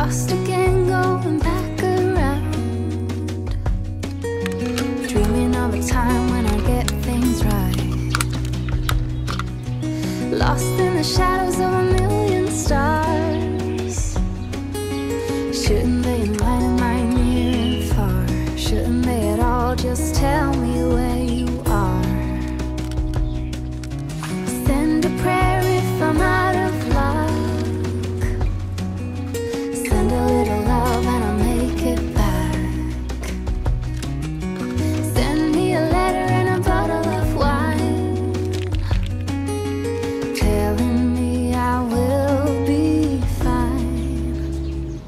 lost again, going back around, dreaming of a time when I get things right. Lost in the shadows of a million stars. Shouldn't they enlighten my near and far? Shouldn't they at all just tell me where you are? Send a prayer if I'm out of luck. Send a little love and I'll make it back. Send me a letter and a bottle of wine, telling me I will be fine.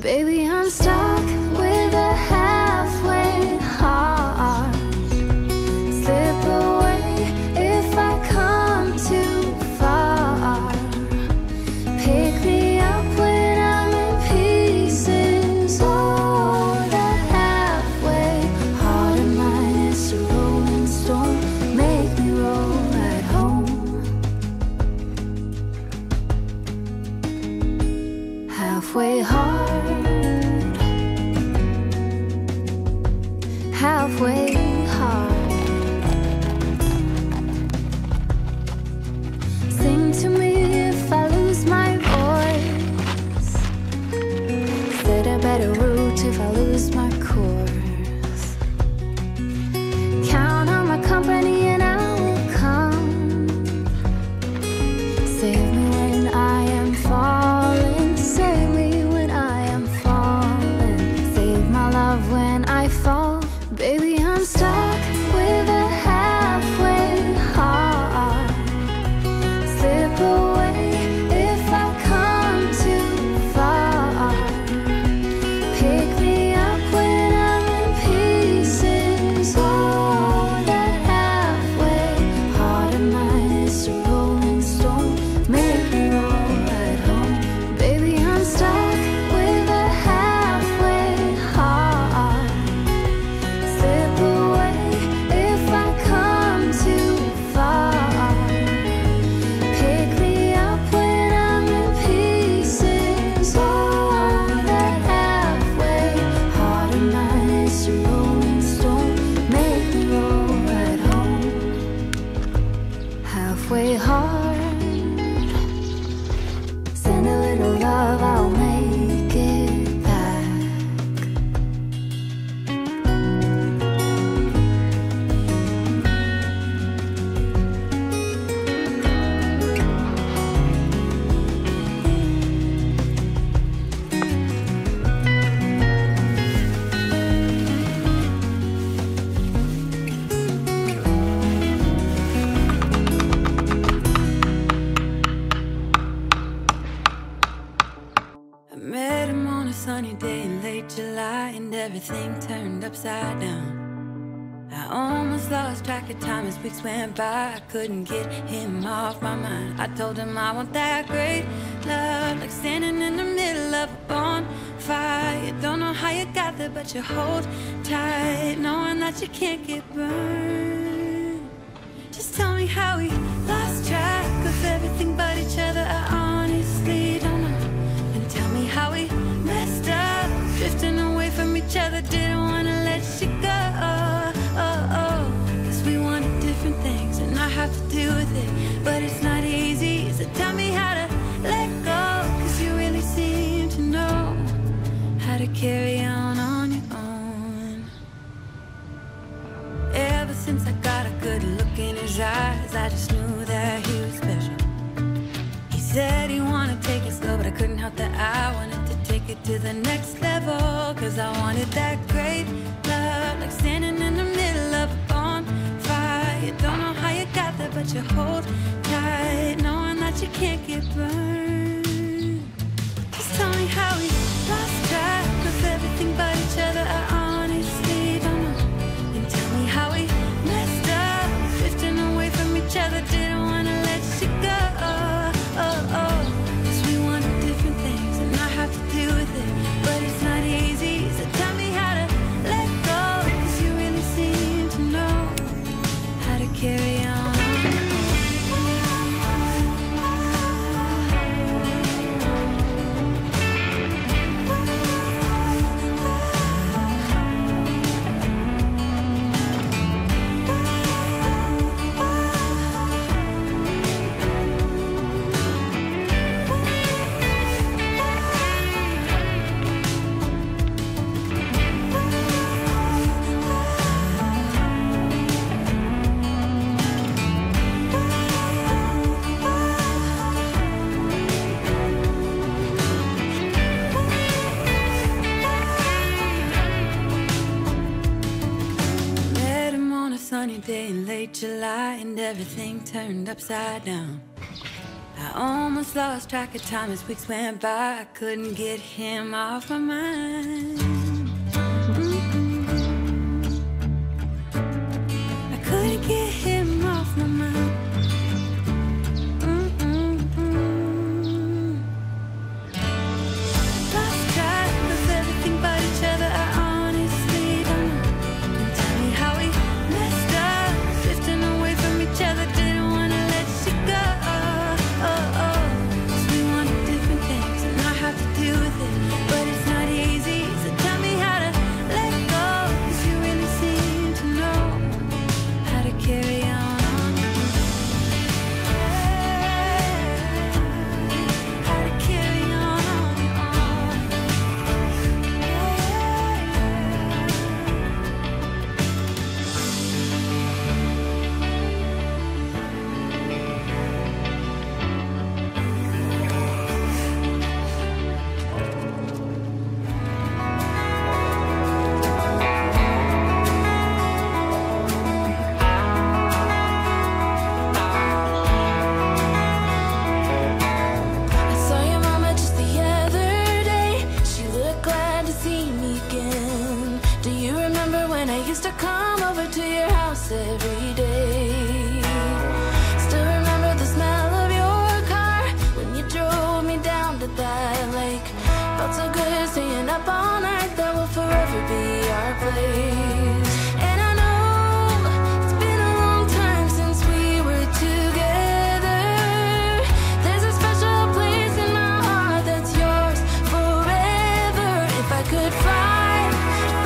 Baby, I'm stuck with a halfway heart. Slip away if I come too far. Pick me up when I'm in pieces. Oh, that halfway heart of mine is a rolling stone. Make me roll at home. Halfway hard, halfway hard. Sing to me if I lose my voice. Set a better route if I lose my course. Count on my company and I will come. Save me when I am falling. Save me when I am falling. Save my love when I fall. Baby, I'm stuck with a halfway heart. Slip away if I come too far. Pick me up when I'm in pieces. Oh, that halfway heart of mine is a rolling stone. Make me roll at home. Baby, I'm stuck with a halfway heart. Slip away if I come too far. Pick me up when I'm in pieces. Oh, that halfway heart of mine is a rolling stone. Make me roll at home. Halfway hard. Send a little love, I'll make it back. I met him on a sunny day in late July, and everything turned upside down. I almost lost track of time as weeks went by. I couldn't get him off my mind. I told him I want that great love, like standing in the middle of a bonfire. You don't know how you got there, but you hold tight, knowing that you can't get burned. Just tell me how we lost track of everything but each other. I honestly don't know. And tell me how we messed up, drifting away from each other. Didn't wanna let you go. Cause we wanted different things, and I have to deal with it, but it's not easy. So tell me how to let go, cause you really seem to know how to carry on your own. Ever since I got a good look in his eyes, I just knew that he was special. He said he wanted to take it slow, but I couldn't help that I wanted to take it to the next level. Cause I wanted that great love, like standing in the middle of a bonfire. You don't know how you got there, but you hold tight, knowing that you can't get burned. Just tell me how we lost track of everything but each other. I honestly don't know. And tell me how we messed up, drifting away from each other. Didn't wanna let you go. Cause we wanted different things, and I have to deal with it, but it's not easy. So tell me how to let go. sunny day in late July and everything turned upside down. I almost lost track of time as weeks went by. I couldn't get him off my mind. I couldn't get him off my mind. Lost track of everything but each other. I honestly don't know. And tell me how we messed up, drifting away from each other. Didn't want to let you go. Cause we wanted different things and I have to deal with it, but it's not easy. So tell me how to let go, cause you really seem to know how to carry on. How to carry on. I saw your mama just the other day. She looked glad to see me again. Do you remember when I used to come over to your house every day? Still remember the smell of your car when you drove me down to that lake. Felt so good staying up all night. That will forever be our place. And I know it's been a long time since we were together. There's a special place in my heart that's yours forever. If I could fly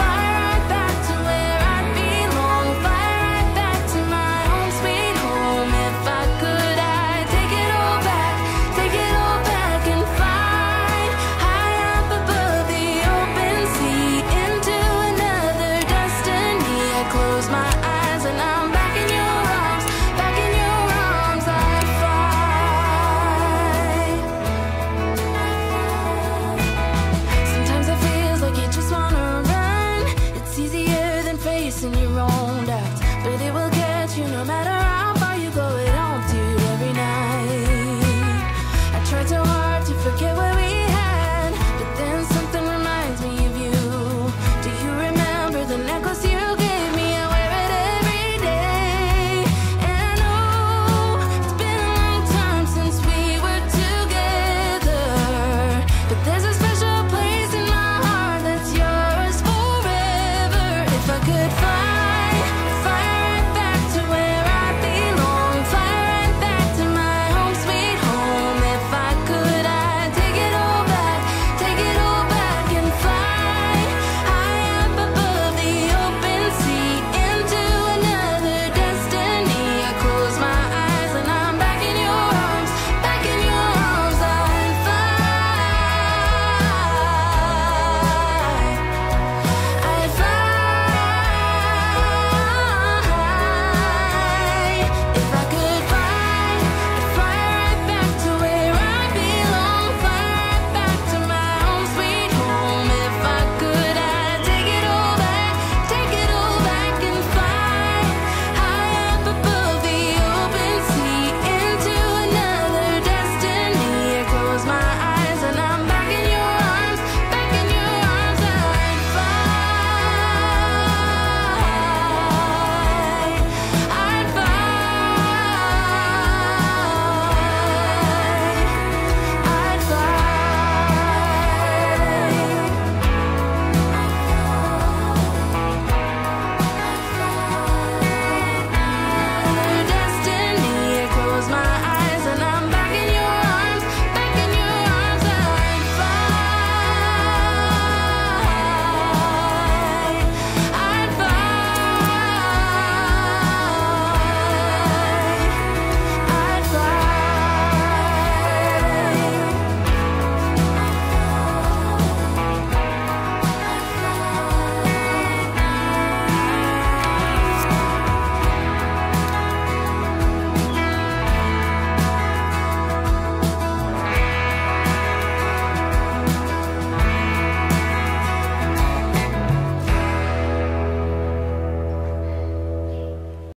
right back to where I belong, fly right back to my own sweet home. If I could, I'd take it all back and fly high up above the open sea into another destiny. I close my eyes and I'm back in your arms, back in your arms. I fly. Sometimes it feels like you just wanna run. It's easier than facing your own doubts, but it will get you no matter